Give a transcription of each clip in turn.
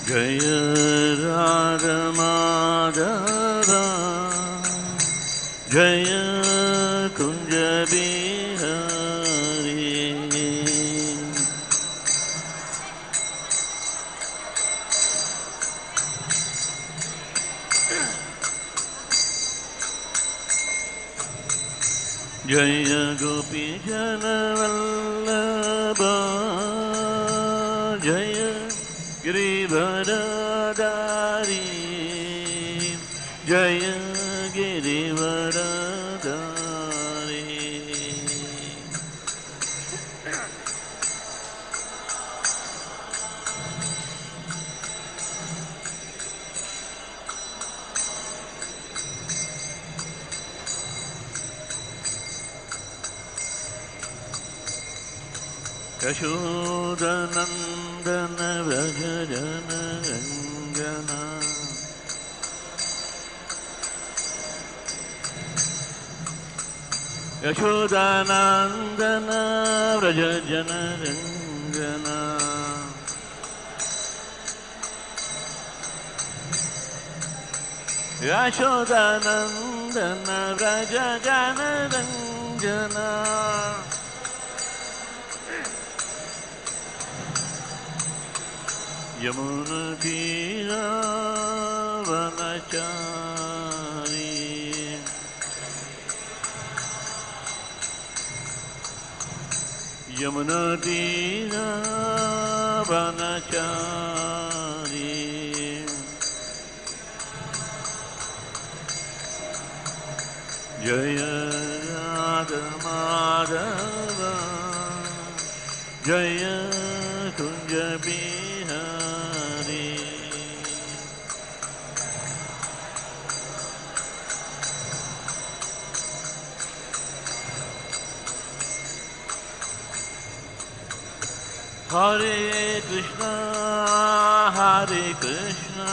Jaya Radha Madhava Jaya Kunja Bihari Jaya Gopi Jana Vallabha Jaya Girivardhari Jaya Girivardhari Yashodanandana Vrajajana Ranjana Yashodanandana Vrajajana Ranjana Yashodanandana Vrajajana Ranjana Yamuna Tira Vanachari Yamuna Tira Vanachari Jaya Radha Madhava Jaya Kunja Bihari Hare Krishna Hare Krishna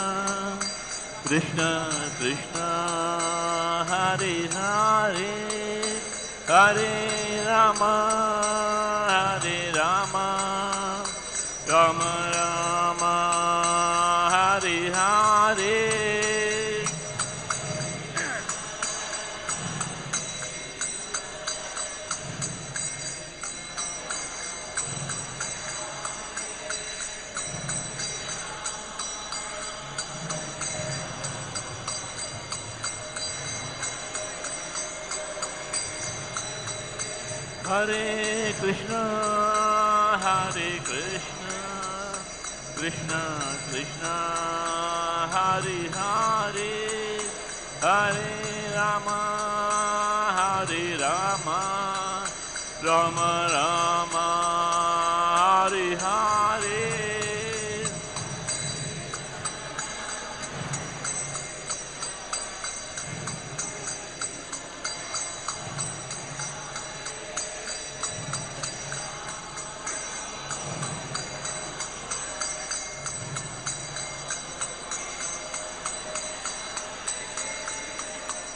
Krishna Krishna Hare Hare Hare Rama Hare Rama Rama Rama Hare Hare Hare Krishna Hare Krishna Krishna Krishna Hare Hare Hare Rama Hare Rama Rama Rama Hare Hare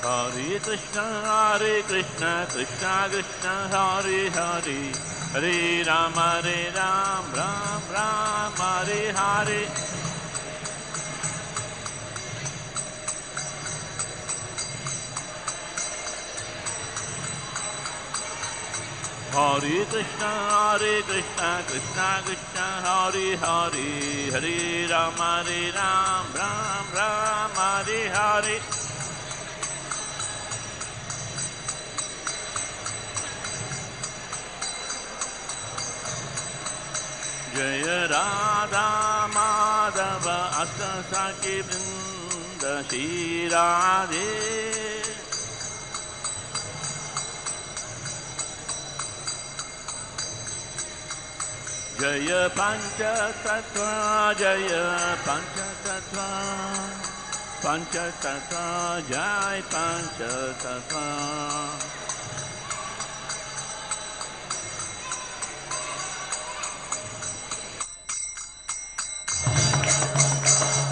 Hare Krishna, Krishna Krishna, Hare Hare, Hare Rama, Ram Ram, Hare Hare. Hare Krishna, Krishna Krishna, Hare Hare, Hare Rama, Ram Ram, Hare Hare. Jaya Radha Madhava Asta Saki Vrinda Shri Radhe Jaya Pancha Tattva Jaya Pancha Tattva Pancha Tattva Jai Pancha Tattva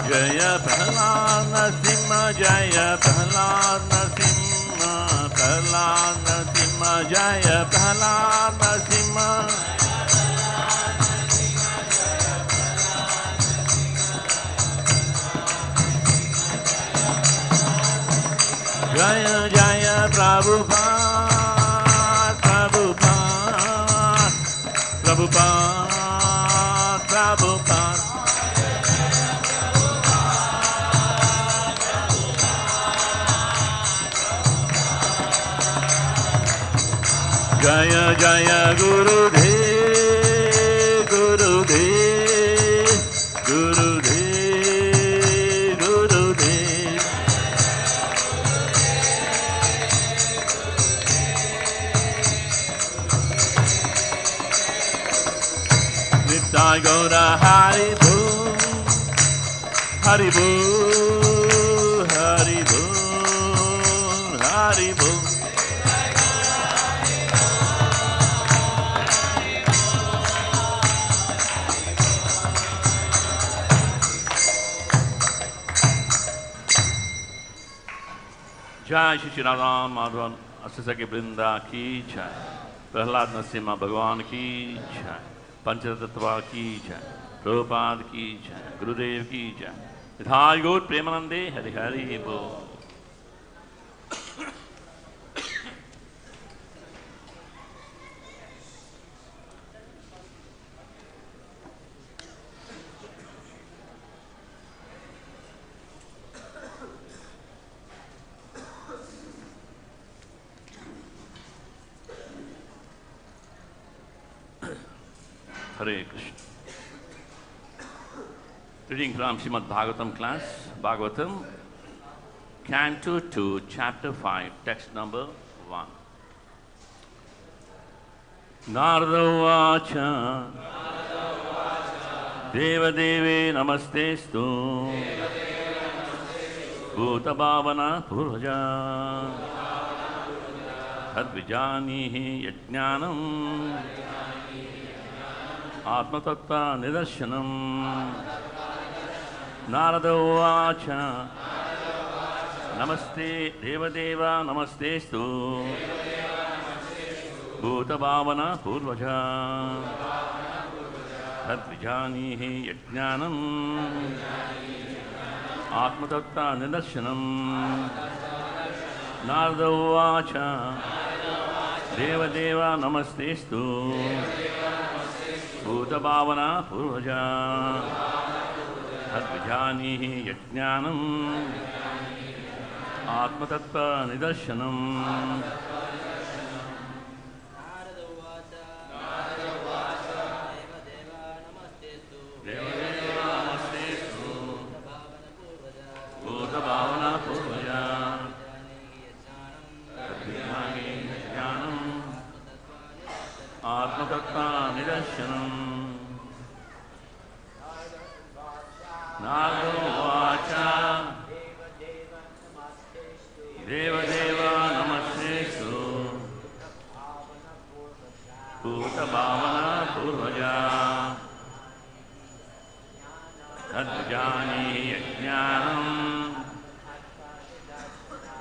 Jaya Prahlad Narasimha Jaya Prahlad Narasimha Prahlad Narasimha Jaya Prahlad Narasimha Jaya Jaya Prabhupada, Prabhupada, Prabhupada, Prabhupada. Jaya Jaya Gurudev, Gurudev, Gurudev, Gurudev. Nitai Gaura Haribo, Haribo, Haribo, Haribo. Jai Shri Srila Madhavan Asasaki Brinda ki jai. Prahlad Narasimha Bhagavan ki jai. Panchatattva ki jai. Prabhupada ki jai. Gurudev ki jai. Nithai Gaur Premanande Hari Hari Bol. Hare Krishna. Reading from Srimad Bhagavatam class, Bhagavatam, Canto 2, Chapter 5, text number 1. Narada uvaca, deva-deva namastestu, bhuta-bhavana purvaja, vijanihi jñanam, atma-tattva-nidarsanam. Narada uvaca, namaste deva-deva namastestu, bhuta-bhavana purvaja, vijanihi jñanam, atma-tattva-nidarsanam. Narada uvaca, deva-deva namastestu, bhuta-bhavana purvaja, vijanihi jñanam, atma-tattva-nidarsanam. Deva-deva namastestu, bhuta-bhavana purvaja, vijanihi jñanam, atma-tattva-nidarsanam. Narada uvaca, deva-deva namastestu, bhuta-bhavana purvaja, vijanihi jñanam,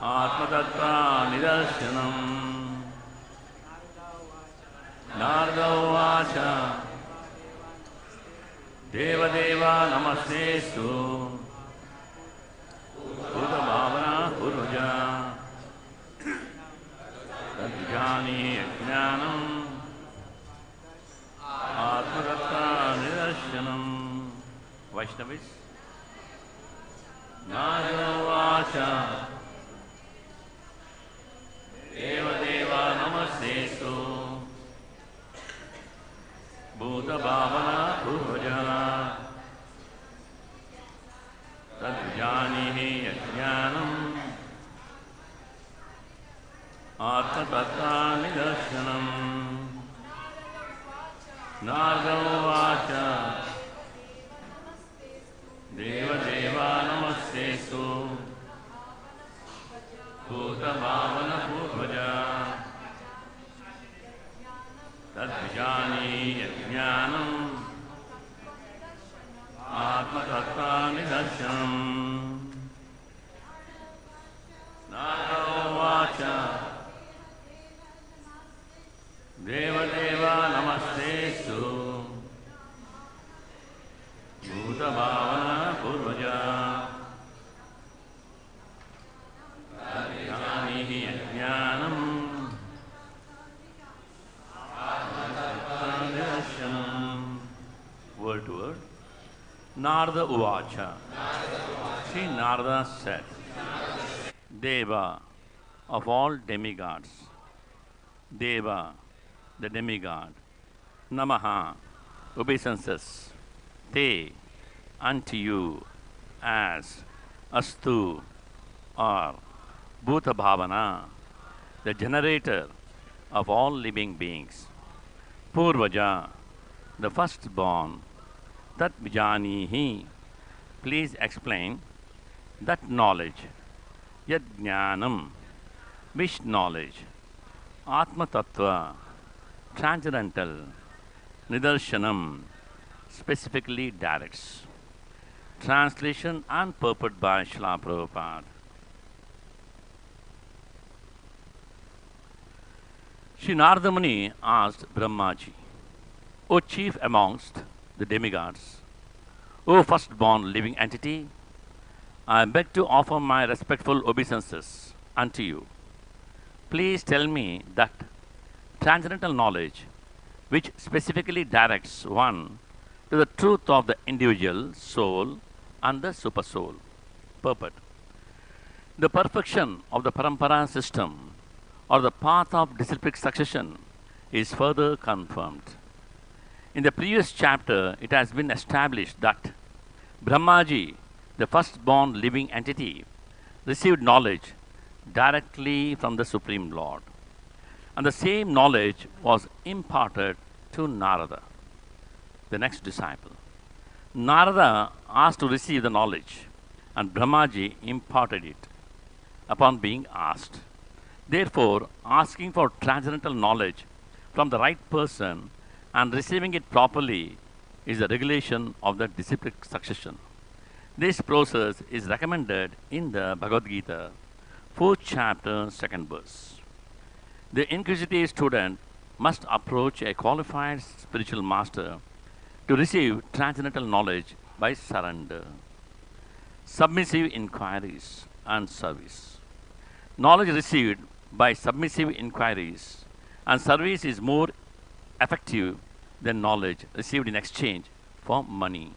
atma-tattva-nidarsanam. Narada uvaca, deva-deva namastestu, bhuta-bhavana purvaja, vijanihi jñanam, atma-tattva-nidarsanam. Vaishnavis. Narada uvaca, deva-deva namastestu, bhuta-bhavana purvaja, vijanihi jñanam, atma-tattva-nidarsanam. Narada uvaca, deva-deva namastestu, bhuta-bhavana purvaja, vijanihi jñanam, atma-tattva-nidarsanam. Narada uvaca, deva-deva namastestu, bhuta-bhavana purvaja, Narada uvaca. Sri Narada said, Deva of all demigods, Deva, the demigod, Namaha, obeisances, Te, unto you, as, Astu, or bhuta-bhavana, the generator of all living beings, Purvaja, the firstborn, that vijanihi, please explain that knowledge, jñanam, which knowledge, atma-tattva, transcendental, nidarsanam, specifically directs. Translation and purport by Srila Prabhupada. Sri Narada Muni asked Brahmaji, O chief amongst the demigods, O firstborn living entity, I beg to offer my respectful obeisances unto you. Please tell me that transcendental knowledge which specifically directs one to the truth of the individual soul and the supersoul. Purport. The perfection of the parampara system or the path of disciplic succession is further confirmed. In the previous chapter, it has been established that Brahmaji, the firstborn living entity, received knowledge directly from the Supreme Lord. And the same knowledge was imparted to Narada, the next disciple. Narada asked to receive the knowledge, and Brahmaji imparted it upon being asked. Therefore, asking for transcendental knowledge from the right person and receiving it properly is the regulation of the disciplic succession. This process is recommended in the Bhagavad Gita, 4th chapter, 2nd verse. The inquisitive student must approach a qualified spiritual master to receive transcendental knowledge by surrender, submissive inquiries, and service. Knowledge received by submissive inquiries and service is more effective than knowledge received in exchange for money.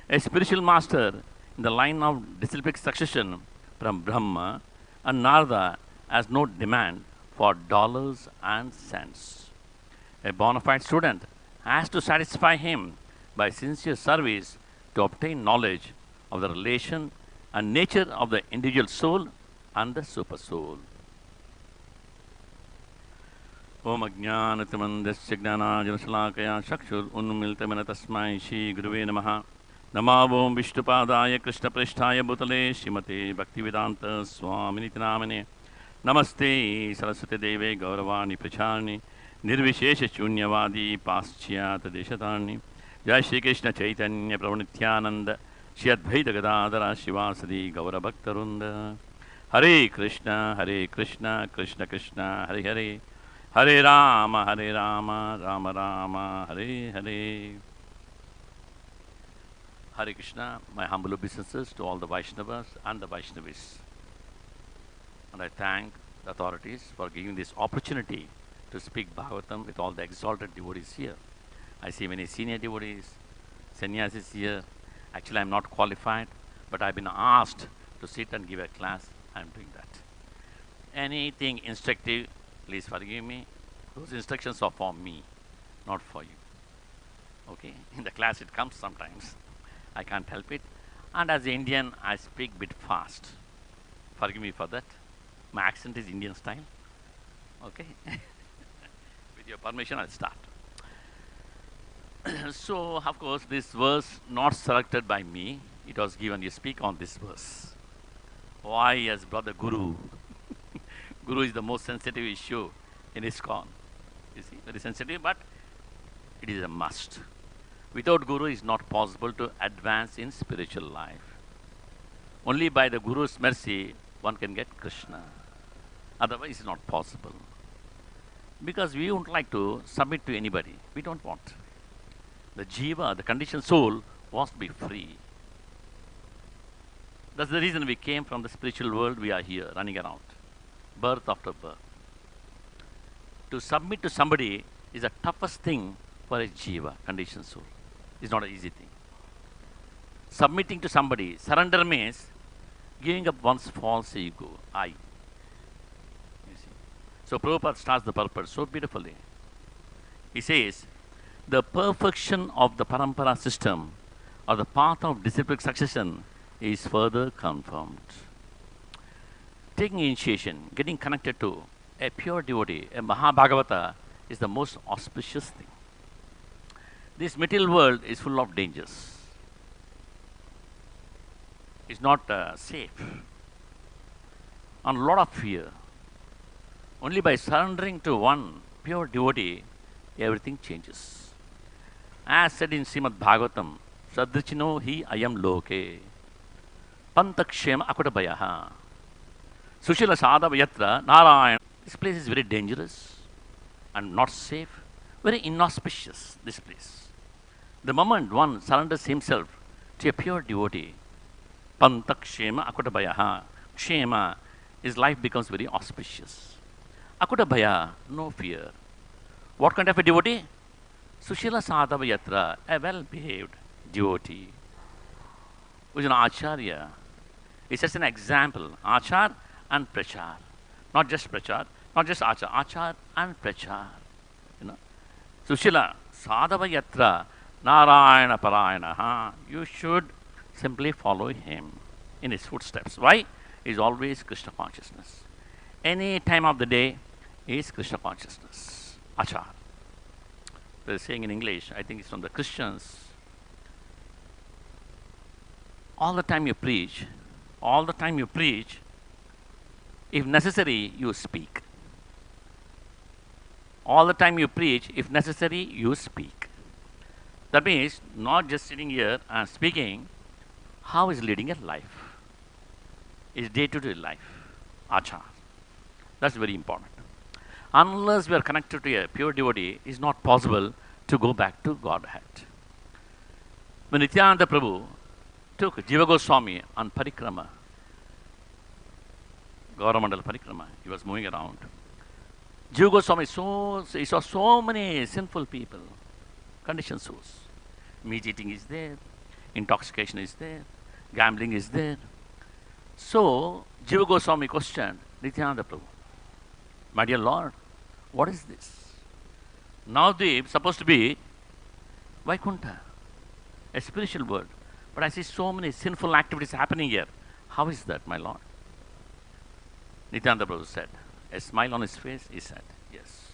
A spiritual master in the line of disciplic succession from Brahma and Narada has no demand for dollars and cents. A bona fide student has to satisfy him by sincere service to obtain knowledge of the relation and nature of the individual soul and the supersoul. Om Ajnanatimandasya Jnanajanasalakaya Chakshur Unmiltamena Tasmai Shri Guruve Namaha. Namavom Vishnupadaya Krishna Presthaya Bhutale Srimate Bhaktivedanta Swami Namane. Namaste Saraswati Deve Gauravani Pracharni Nirvishesha Shunyavadi Paschyata Deshatani. Jai Shri Krishna Chaitanya Prabhu Nityananda Shri Advaita Gadadara Shivasadi Gaura Bhaktarunda. Hare Krishna, Krishna Krishna, Hare Hare, Hare Rama, Rama Rama, Hare Hare. Hare Krishna, my humble obeisances to all the Vaishnavas and the Vaishnavis. And I thank the authorities for giving this opportunity to speak Bhagavatam with all the exalted devotees here. I see many senior devotees, sannyasis here. Actually, I am not qualified, but I have been asked to sit and give a class. I am doing that. Anything instructive, please forgive me. Those instructions are for me, not for you. Okay? In the class it comes sometimes. I can't help it. And as an Indian, I speak a bit fast. Forgive me for that. My accent is Indian style. Okay? With your permission, I'll start. So, of course, this verse not selected by me. It was given, you speak on this verse. Why, as brother Guru? Guru is the most sensitive issue in ISKCON. You see, very sensitive, but it is a must. Without Guru, it is not possible to advance in spiritual life. Only by the Guru's mercy, one can get Krishna. Otherwise, it's not possible. Because we won't like to submit to anybody. We don't want. The jiva, the conditioned soul, wants to be free. That's the reason we came from the spiritual world. We are here, running around, birth after birth. To submit to somebody is the toughest thing for a jiva, conditioned soul. It's not an easy thing. Submitting to somebody. Surrender means giving up one's false ego, I. You see. So Prabhupada starts the purport so beautifully. He says, the perfection of the parampara system or the path of disciplic succession is further confirmed. Taking initiation, getting connected to a pure devotee, a Mahabhagavata, is the most auspicious thing. This material world is full of dangers. It's not safe. And a lot of fear. Only by surrendering to one pure devotee, everything changes. As said in Srimad Bhagavatam, Sadrichino hi ayam loke, pantakshema akutabhayaha, sushila sadhava yatra narayana. This place is very dangerous and not safe, very inauspicious, this place. The moment one surrenders himself to a pure devotee, pantakshema akutabhayaha, kshema, his life becomes very auspicious. Akutabhaya, no fear. What kind of a devotee? Sushila sadhava yatra, a well-behaved devotee, who is an acharya. He sets an example, achar and prachar. Not just prachar, not just achar, achar and prachar. You know, Sushila sadhava yatra narayana parayana. You should simply follow him in his footsteps. Why? He is always Krishna consciousness. Any time of the day is Krishna consciousness. Achar. They're saying in English, I think it's from the Christians. All the time you preach, if necessary, you speak. All the time you preach, if necessary, you speak. That means not just sitting here and speaking, how is leading a life? Is day-to-day life. Achar. That's very important. Unless we are connected to a pure devotee, it is not possible to go back to Godhead. When Nityananda Prabhu took Jiva Goswami on parikrama, Gauramandala parikrama, he was moving around. Jiva Goswami he saw so many sinful people, conditioned souls. Meat eating is there, intoxication is there, gambling is there. So Jiva Goswami questioned Nityananda Prabhu, my dear Lord, what is this? Navdeep supposed to be Vaikuntha, a spiritual world. But I see so many sinful activities happening here. How is that, my Lord? Nityananda Prabhu said, a smile on his face, he said, yes.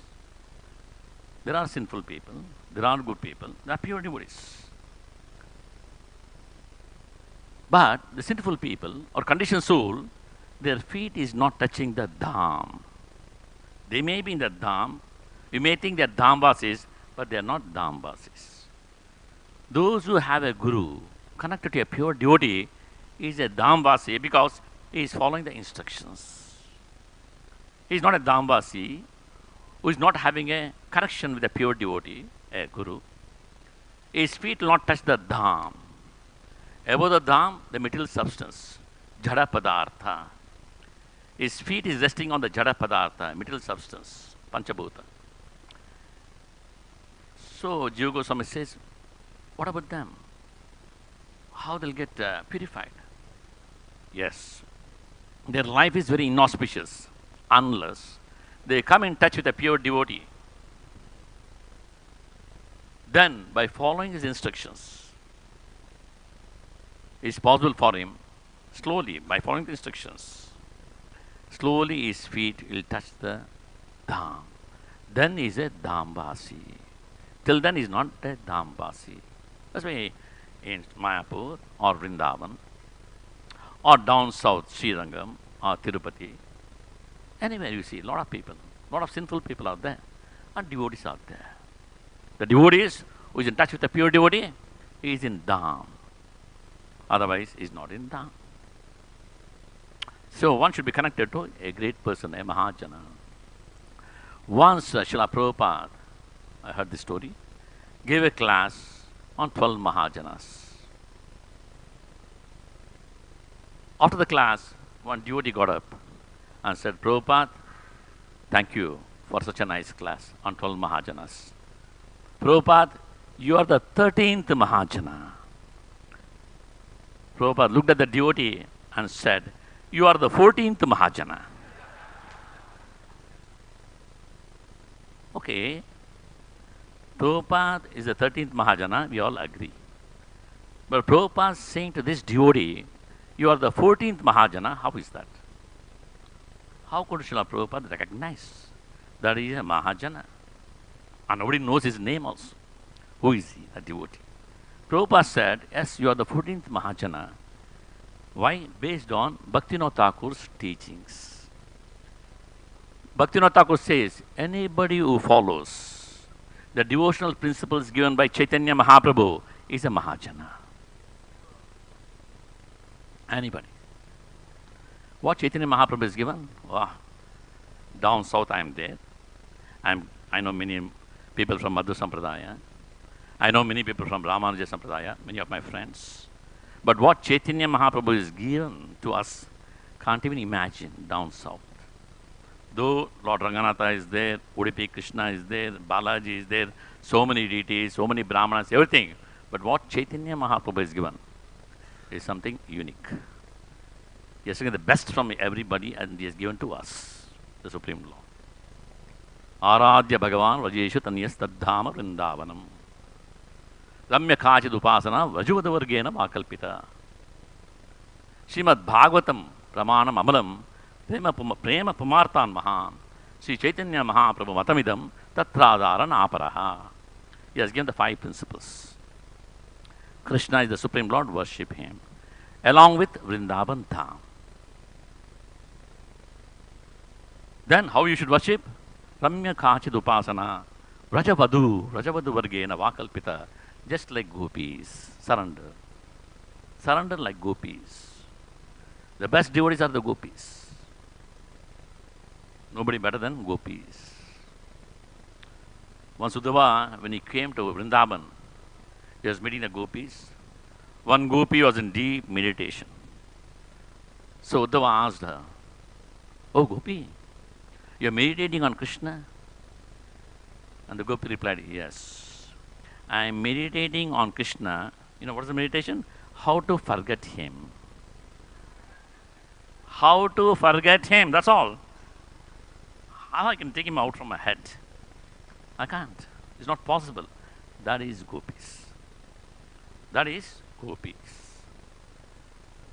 There are sinful people, there are good people, there are pure devotees. But the sinful people or conditioned soul, their feet is not touching the dham. They may be in the dham. We may think they are dhamvasis, but they are not dhamvasis. Those who have a guru connected to a pure devotee is a dhamvasi because he is following the instructions. He is not a dhamvasi who is not having a connection with a pure devotee, a guru. His feet will not touch the dham. Above the dham, the material substance, jada padartha. His feet is resting on the jada padartha, material substance, panchabhuta. So Jiva Goswami says, what about them? How they'll get purified? Yes, their life is very inauspicious unless they come in touch with a pure devotee. Then, by following his instructions, it's possible for him, slowly, by following the instructions, slowly his feet will touch the dham. Then he is a dhambasi. Till then he is not a dhambasi. That's why in Mayapur or Vrindavan or down south, Srirangam or Tirupati, anywhere you see a lot of people, a lot of sinful people out there, and devotees out there. The devotees who is in touch with the pure devotee, he is in dham. Otherwise, he is not in dham. So one should be connected to a great person, a Mahajana. Once Srila Prabhupada, I heard this story, gave a class on 12 Mahajanas. After the class, one devotee got up and said, Prabhupada, thank you for such a nice class on 12 Mahajanas. Prabhupada, you are the 13th Mahajana. Prabhupada looked at the devotee and said, "You are the 14th Mahajana." Okay, Prabhupada is the 13th Mahajana, we all agree. But Prabhupada is saying to this devotee, "You are the 14th Mahajana," how is that? How could Srila Prabhupada recognize that he is a Mahajana? And nobody knows his name also. Who is he, a devotee? Prabhupada said, "Yes, you are the 14th Mahajana." Why? Based on Bhaktivinoda Thakur's teachings. Bhaktivinoda Thakur says, anybody who follows the devotional principles given by Chaitanya Mahaprabhu is a Mahajana. Anybody. What Chaitanya Mahaprabhu is given? Wow. Down south I am there. I know many people from Madhu Sampradaya. I know many people from Ramanuja Sampradaya, many of my friends. But what Chaitanya Mahaprabhu is given to us, can't even imagine down south. Though Lord Ranganatha is there, Udupi Krishna is there, Balaji is there, so many deities, so many Brahmanas, everything. But what Chaitanya Mahaprabhu is given is something unique. He has taken the best from everybody and he has given to us, the Supreme Lord. Aradhya Bhagavan Vajeshu Tanyas Taddhama Vrindavanam. Ramya Kachid Upasana Vajuvadavargena Vakalpita. Srimad Bhagavatam Pramanam Amalam Prema Pumartan Mahan. Sri Chaitanya Mahaprabhu Matamidam Tatradharan Aparaha. He has given the 5 principles. Krishna is the Supreme Lord, worship him. Along with Vrindavan Dham. Then how you should worship? Ramya Kachid Upasana Rajavadu Vargena Vakalpita. Just like gopis. Surrender. Surrender like gopis. The best devotees are the gopis. Nobody better than gopis. Once Uddhava, when he came to Vrindavan, he was meeting the gopis. One gopi was in deep meditation. So Uddhava asked her, "Oh Gopi, you are meditating on Krishna?" And the gopi replied, "Yes. I am meditating on Krishna." You know what is the meditation? How to forget him. How to forget him, that's all. How I can take him out from my head? I can't. It's not possible. That is gopis. That is gopis.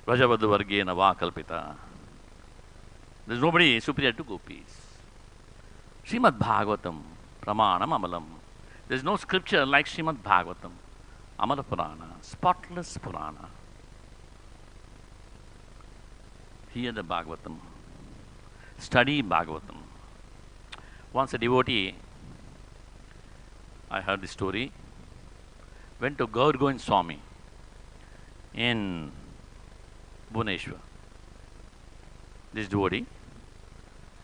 Rajavadu Vargena Vakalpita. There is nobody superior to gopis. Srimad Bhagavatam Pramanam Amalam. There is no scripture like Srimad Bhagavatam. Amala Purana, spotless Purana. Hear the Bhagavatam. Study Bhagavatam. Once a devotee, I heard the story, went to Gaur Govind Swami in Bhubaneswar. This devotee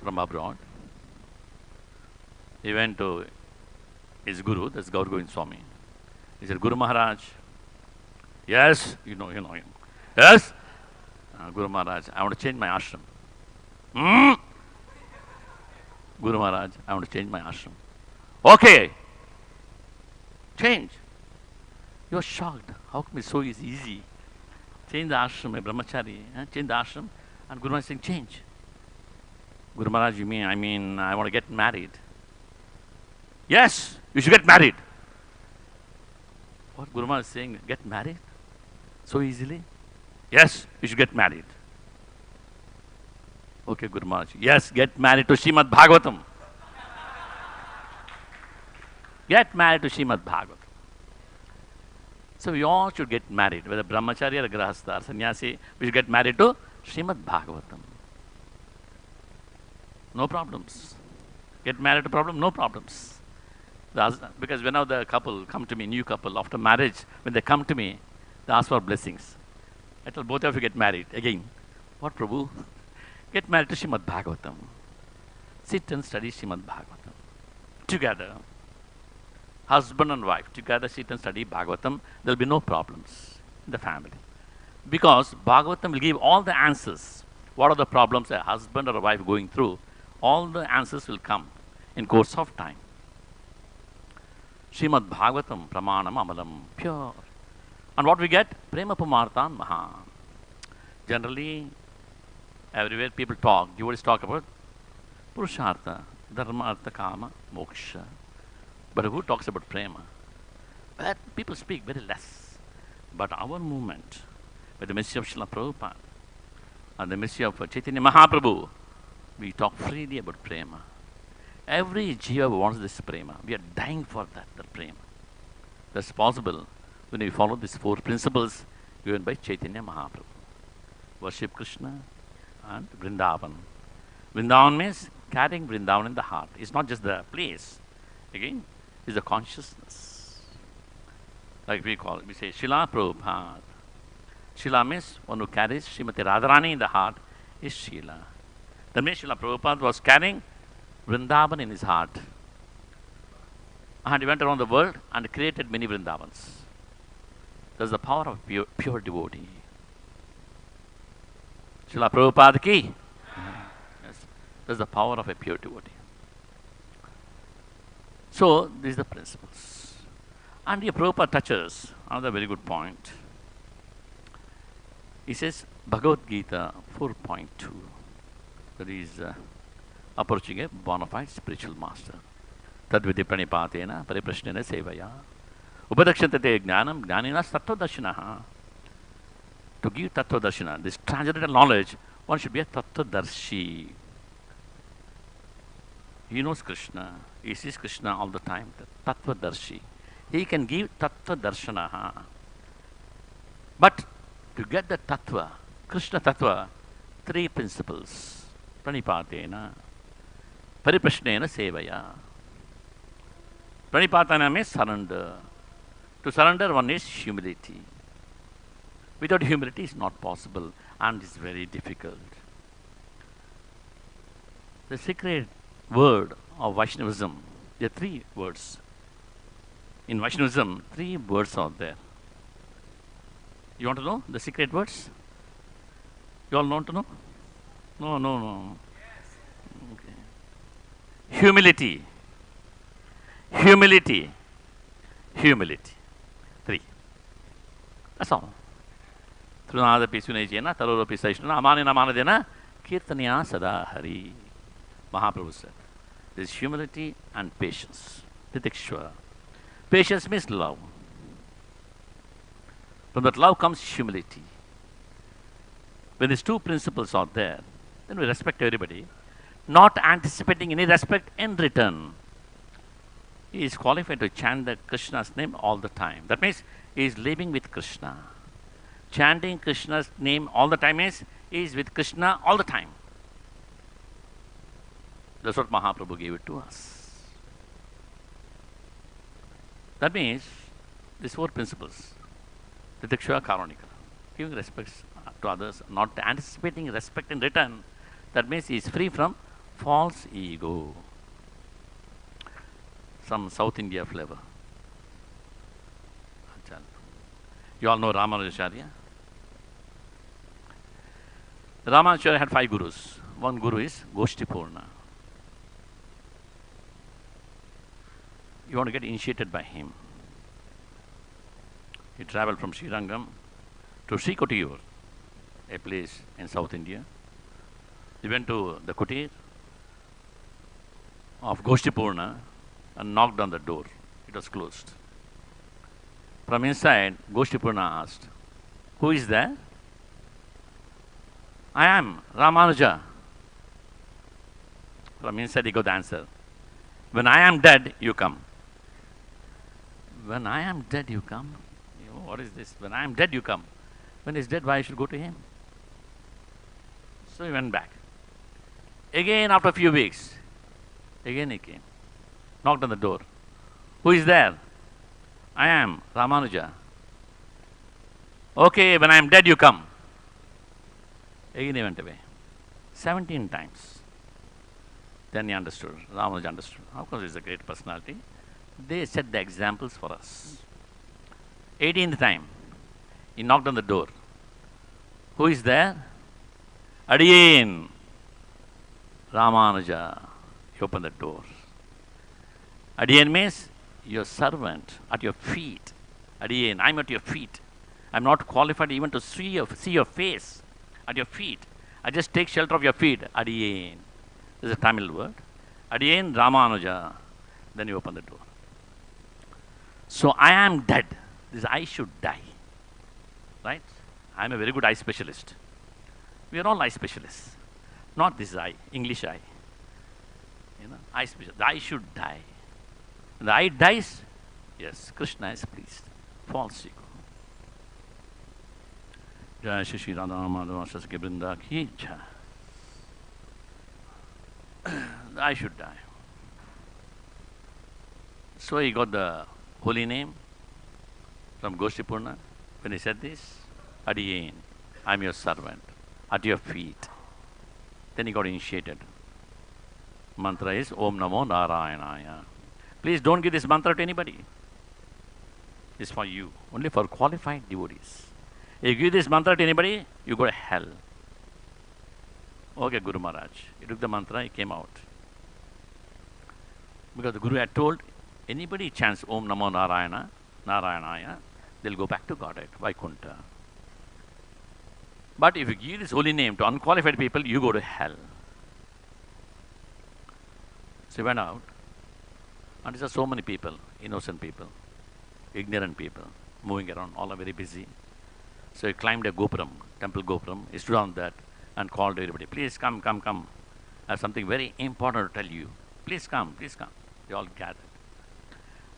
from abroad, he went to his guru, that's Gaur Govind Swami. He said, "Guru Maharaj," "Yes, you know him." "Yes, Guru Maharaj, I want to change my ashram." "Guru Maharaj, I want to change my ashram." "Okay, change." He was shocked. How come it's so easy? Change the ashram, a brahmachari, change the ashram, and Guru Maharaj is saying, "Change." "Guru Maharaj, you mean, I want to get married." "Yes, you should get married." What Guru Maharaj is saying, get married? So easily? "Yes, you should get married." "Okay, Guru Maharaj. Yes, get married to Srimad Bhagavatam." Get married to Srimad Bhagavatam. So we all should get married, whether brahmachari or grahastha or sannyasi, we should get married to Srimad Bhagavatam. No problems. Get married to problem, no problems. Because whenever the couple come to me, new couple, after marriage, when they come to me, they ask for blessings. I tell both of you get married. Again, what Prabhu? Get married to Srimad Bhagavatam. Sit and study Srimad Bhagavatam. Together. Husband and wife, together sit and study Bhagavatam. There will be no problems in the family. Because Bhagavatam will give all the answers. What are the problems a husband or a wife going through? All the answers will come in course of time. Srimad Bhagavatam Pramanam Amalam, pure. And what we get? Prema Pumartan Maha. Generally, everywhere people talk, devotees talk about Purushartha, Dharma, Artha, Kama, Moksha. But who talks about Prema? But people speak very less. But our movement, with the message of Srila Prabhupada and the message of Chaitanya Mahaprabhu, we talk freely about Prema. Every jiva wants this Prema. We are dying for that Prema. That's possible when we follow these 4 principles given by Chaitanya Mahaprabhu. Worship Krishna and Vrindavan. Vrindavan means carrying Vrindavan in the heart. It's not just the place. Again, it's the consciousness. Like we say Srila Prabhupada. Srila means one who carries Srimati Radharani in the heart is Srila. That means Srila Prabhupada was carrying Vrindavan in his heart. And he went around the world and created many Vrindavans. That's the power of pure devotee. Srila Prabhupada ki. Yes. That's the power of a pure devotee. So, these are the principles. And here Prabhupada touches another very good point. He says, Bhagavad Gita 4.2. That is approaching a bona fide spiritual master. Tadvidi pranipatena pariprashnena sevaya. Upadakshantate jñanam jñaninas tattva-darshinaha. To give tattva-darshana, this transcendental knowledge, one should be a tattva-darshi. He knows Krishna. He sees Krishna all the time. Tattva-darshi. He can give tattva-darshanaha. But to get the tattva, Krishna tattva, 3 principles. Pranipatena, pariprashnena sevaya. Pranipatena means surrender. To surrender, one is humility. Without humility, it's not possible and it's very difficult. The secret word of Vaishnavism, there are 3 words. In Vaishnavism, 3 words are there. You want to know the secret words? You all want to know? No. Okay. Humility. 3. That's all. Trunada pisunajena, taroro pisaishna, amanina manadena, kirtanya sada hari. Mahaprabhu said. There is humility and patience. Titikshva. Patience means love. From that love comes humility. When these 2 principles are there, then we respect everybody, not anticipating any respect in return. He is qualified to chant the Krishna's name all the time. That means he is living with Krishna. Chanting Krishna's name all the time means he is with Krishna all the time. That's what Mahaprabhu gave it to us. That means these 4 principles. Titiksha Karunika. Giving respects to others, not anticipating respect in return. That means he is free from false ego. Some South India flavor. You all know Ramanujacharya? Ramanujacharya had 5 gurus. One guru is Goshtipurna. You want to get initiated by him. He traveled from Srirangam to Sri Kotiyur, a place in South India. He went to the kutir of Goshtipurna and knocked on the door. It was closed. From inside, Goshtipurna asked, "Who is there?" "I am Ramanuja." From inside he got the answer, "When I am dead, you come." When I am dead, you come? What is this? When I am dead, you come. When he's dead, why I should go to him? So he went back. Again, after a few weeks, again he came. Knocked on the door. "Who is there?" "I am Ramanuja." "Okay, when I am dead, you come." Again he went away. 17 times. Then he understood. Ramanuja understood. Of course, he's a great personality. They set the examples for us. 18th time, he knocked on the door. "Who is there?" "Adiyen Ramanuja." He opened the door. Adiyen means your servant at your feet. Adiyen, I'm at your feet. I'm not qualified even to see your face. at your feet. I just take shelter of your feet. Adiyen. This is a Tamil word. Adiyen Ramanuja. Then you open the door. So I am dead. This I should die. Right? I am a very good eye specialist. We are all eye specialists. Not this eye, English eye. You know, eye specialist. The eye should die. When the eye dies, yes, Krishna is pleased. False ego. Jai Shri Shri Radha Madhava Sasaki Brinda Ki Jai. The eye should die. So he got the holy name from Goshipurna. When he said this, Adiyen, I am your servant, at your feet. Then he got initiated. Mantra is Om Namo Narayanaya. Please don't give this mantra to anybody. It's for you, only for qualified devotees. If you give this mantra to anybody, you go to hell. Okay, Guru Maharaj. He took the mantra, he came out. Because the Guru had told, anybody chants Om Namo Narayanaya, they'll go back to Godhead, Vaikuntha. But if you give this holy name to unqualified people, you go to hell. So he went out, and there are so many people, innocent people, ignorant people, moving around, all are very busy. So he climbed a gopuram, temple gopuram, he stood on that and called everybody, please come, come, come. I have something very important to tell you. Please come, please come. They all gathered.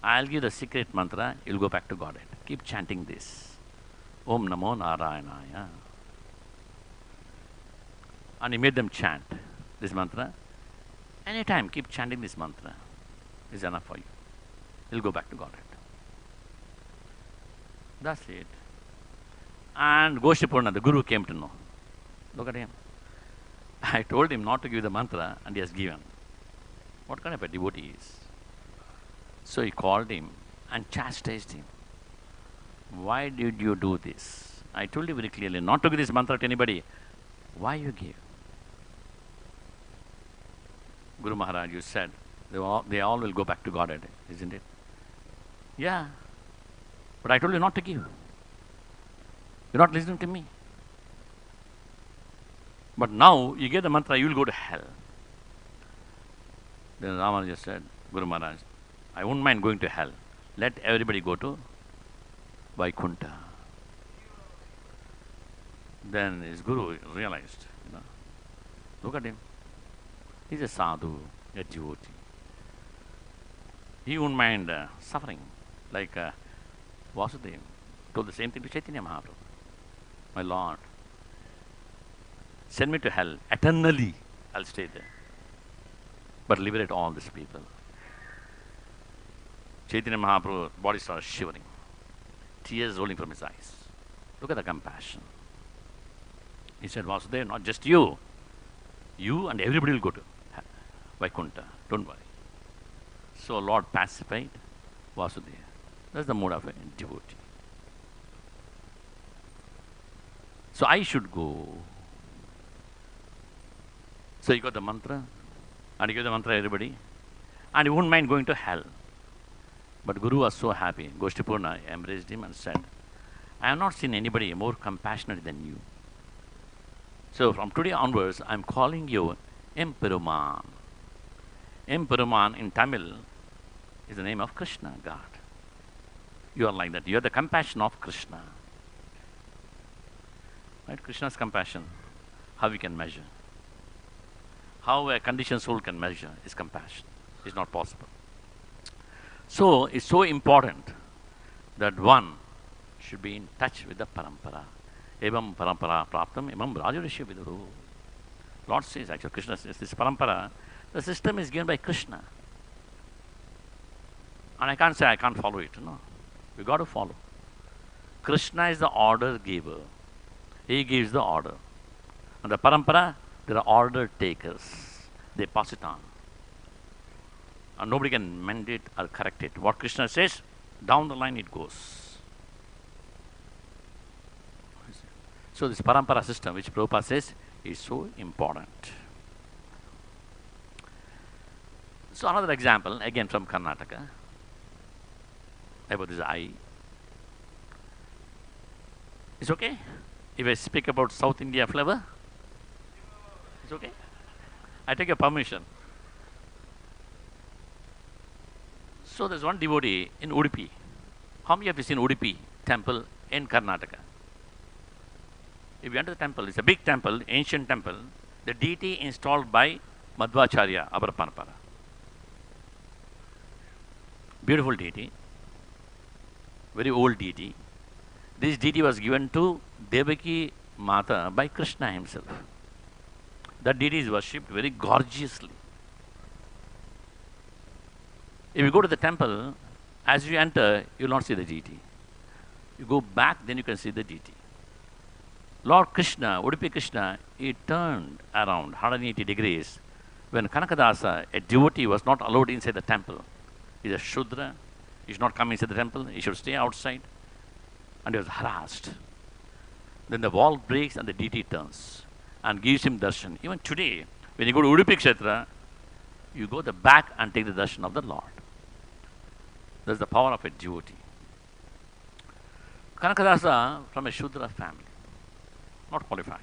I'll give the secret mantra, you'll go back to Godhead. Keep chanting this. Om Namo Narayanaya. And he made them chant this mantra. Anytime, keep chanting this mantra. It's enough for you. You'll go back to Godhead. That's it. And Goshipurna, the Guru, came to know. Look at him. I told him not to give the mantra, and he has given. What kind of a devotee he is? So he called him and chastised him. Why did you do this? I told you very clearly not to give this mantra to anybody. Why you gave? Guru Maharaj, you said they all will go back to Godhead, isn't it? Yeah. But I told you not to give. You're not listening to me. But now you get the mantra, you will go to hell. Then Ramanuja said, Guru Maharaj, I won't mind going to hell. Let everybody go to Vaikuntha. Then his Guru realized, look at him. He's a sadhu, a devotee. He won't mind suffering. Like Vasudeva told the same thing to Chaitanya Mahaprabhu. My Lord, send me to hell. Eternally, I'll stay there. But liberate all these people. Chaitanya Mahaprabhu's body started shivering. Tears rolling from his eyes. Look at the compassion. He said, Vasudeva, not just you. You and everybody will go to Vaikuntha. Don't worry. So Lord pacified Vasudeva. That's the mode of a devotee. So I should go. So he got the mantra, and he gave the mantra to everybody, and he wouldn't mind going to hell. But Guru was so happy. Goshtipurna embraced him and said, I have not seen anybody more compassionate than you. So from today onwards, I am calling you Emperuman. Emperuman in Tamil is the name of Krishna, God. You are like that. You are the compassion of Krishna. Right? Krishna's compassion, how we can measure. How a conditioned soul can measure his compassion is not possible. So it's so important that one should be in touch with the parampara. Evam parampara praptam imam rajarishi viduru. Lord says, actually Krishna says, this parampara, the system is given by Krishna. And I can't say I can't follow it. No. We got to follow. Krishna is the order giver. He gives the order. And the parampara, there are order takers. They pass it on. And nobody can mend it or correct it. What Krishna says, down the line it goes. So this parampara system, which Prabhupada says, is so important. So another example, again from Karnataka, about this eye. It's okay? if I speak about South India flavor? It's okay? I take your permission. So there's one devotee in Udupi. How many of you seen Udupi temple in Karnataka? If you enter the temple, it's a big temple, ancient temple. The deity installed by Madhvacharya, Abharapanapara. Beautiful deity. Very old deity. This deity was given to Devaki Mata by Krishna himself. That deity is worshipped very gorgeously. If you go to the temple, as you enter, you will not see the deity. You go back, then you can see the deity. Lord Krishna, Udupi Krishna, he turned around 180 degrees when Kanakadasa, a devotee, was not allowed inside the temple. He's a Shudra. He should not come inside the temple. He should stay outside. And he was harassed. Then the wall breaks and the deity turns and gives him darshan. Even today, when you go to Udupi Kshetra, you go the back and take the darshan of the Lord. That's the power of a devotee. Kanakadasa from a Shudra family, not qualified.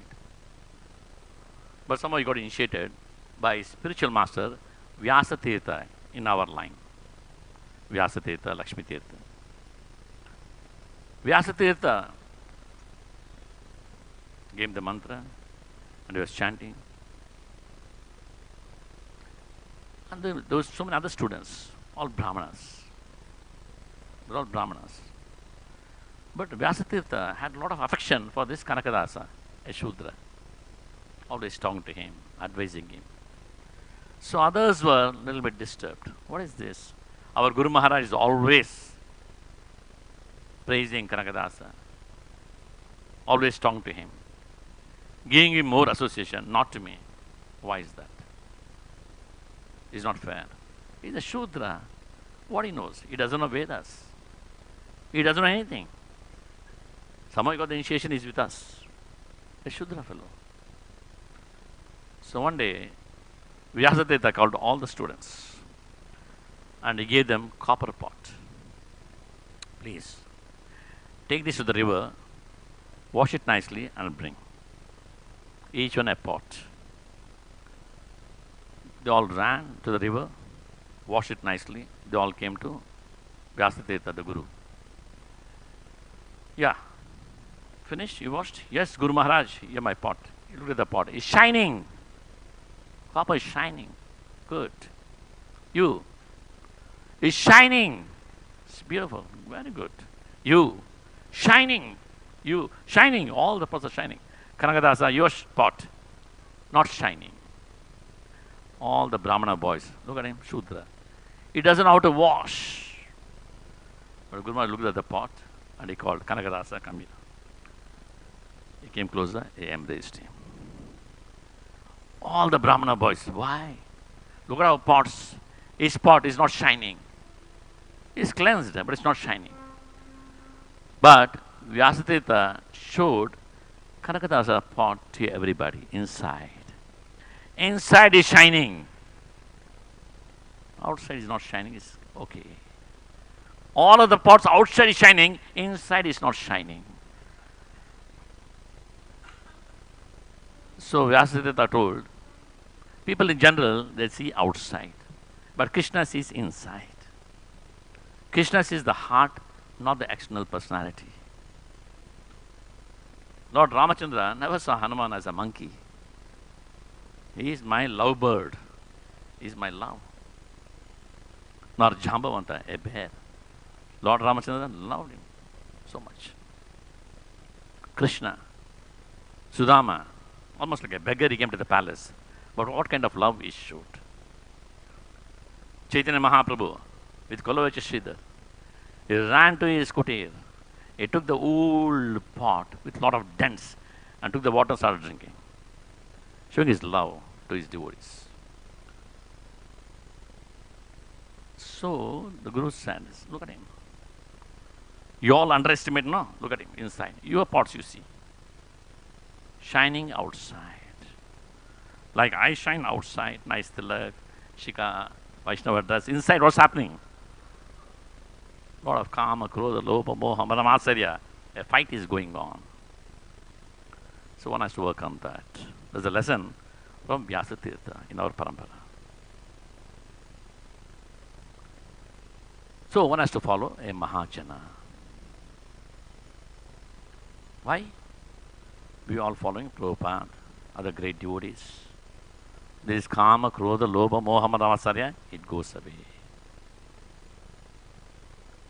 But somehow he got initiated by spiritual master Vyasa Tirtha in our line. Vyasa Tirtha, Lakshmi Tirtha. Vyasa Tirtha gave the mantra and he was chanting. And there were so many other students, all Brahmanas. They're all Brahmanas. But Vyasatirtha had a lot of affection for this Kanakadasa, a Shudra. Always talking to him, advising him. So others were a little bit disturbed. What is this? Our Guru Maharaj is always praising Kanakadasa, always talking to him, giving him more association, not to me. Why is that? It's not fair. He's a Shudra. What he knows? He doesn't know Vedas. He doesn't know anything. Somehow he got the initiation, is with us. A Shudra fellow. So one day, Vyasatirtha called all the students and he gave them copper pot. Please, take this to the river, wash it nicely and bring. Each one a pot. They all ran to the river, washed it nicely. They all came to Vyasatirtha, the Guru. Yeah. Finished? You washed? Yes, Guru Maharaj, here my pot. You look at the pot. It's shining. Copper is shining. Good. You. It's shining. It's beautiful. Very good. You. Shining. You. Shining. All the pots are shining. Kanakadasa, your pot. Not shining. All the Brahmana boys. Look at him. Shudra. He doesn't know how to wash. But Guru Maharaj looked at the pot and he called, Kanakadasa, come here. He came closer, he embraced him. All the Brahmana boys, why? Look at our pots. His pot is not shining. It's cleansed, but it's not shining. But Vyasatirtha showed Kanakadasa pot to everybody inside. Inside is shining. Outside is not shining, it's okay. All of the pots outside is shining, inside is not shining. So Vyasatirtha told, people in general, they see outside. But Krishna sees inside. Krishna sees the heart, not the external personality. Lord Ramachandra never saw Hanuman as a monkey. He is my love bird. He is my love. Nor Jambavanta, a bear. Lord Ramachandra loved him so much. Krishna, Sudama, almost like a beggar, he came to the palace. But what kind of love he showed? Chaitanya Mahaprabhu with Kolovacha Sridhar, he ran to his kutir. He took the old pot with a lot of dents and took the water and started drinking, showing his love to his devotees. So the Guru said, look at him. You all underestimate, no? Look at him inside. Your pots you see. Shining outside. Like I shine outside, nice tilak, shika, Vaishnava dress. Inside what's happening? A lot of kama, krodha, lopa, moha, madamatsarya. A fight is going on. So one has to work on that. There's a lesson from Vyasa Tirtha in our parampara. So one has to follow a Mahajana. Why? We all following Prabhupada, other great devotees. There is Kama, Krodha, Lobha, Moha, Mada, Vasarya, it goes away.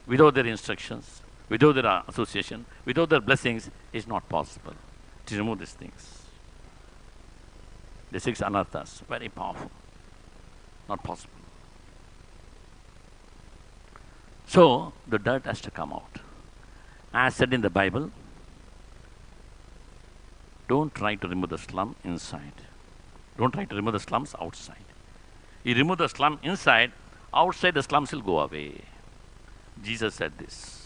Without their instructions, without their association, without their blessings, it's not possible to remove these things. The 6 anarthas, very powerful. Not possible. So, the dirt has to come out. As said in the Bible, don't try to remove the slum inside. Don't try to remove the slums outside. You remove the slum inside, outside the slums will go away. Jesus said this.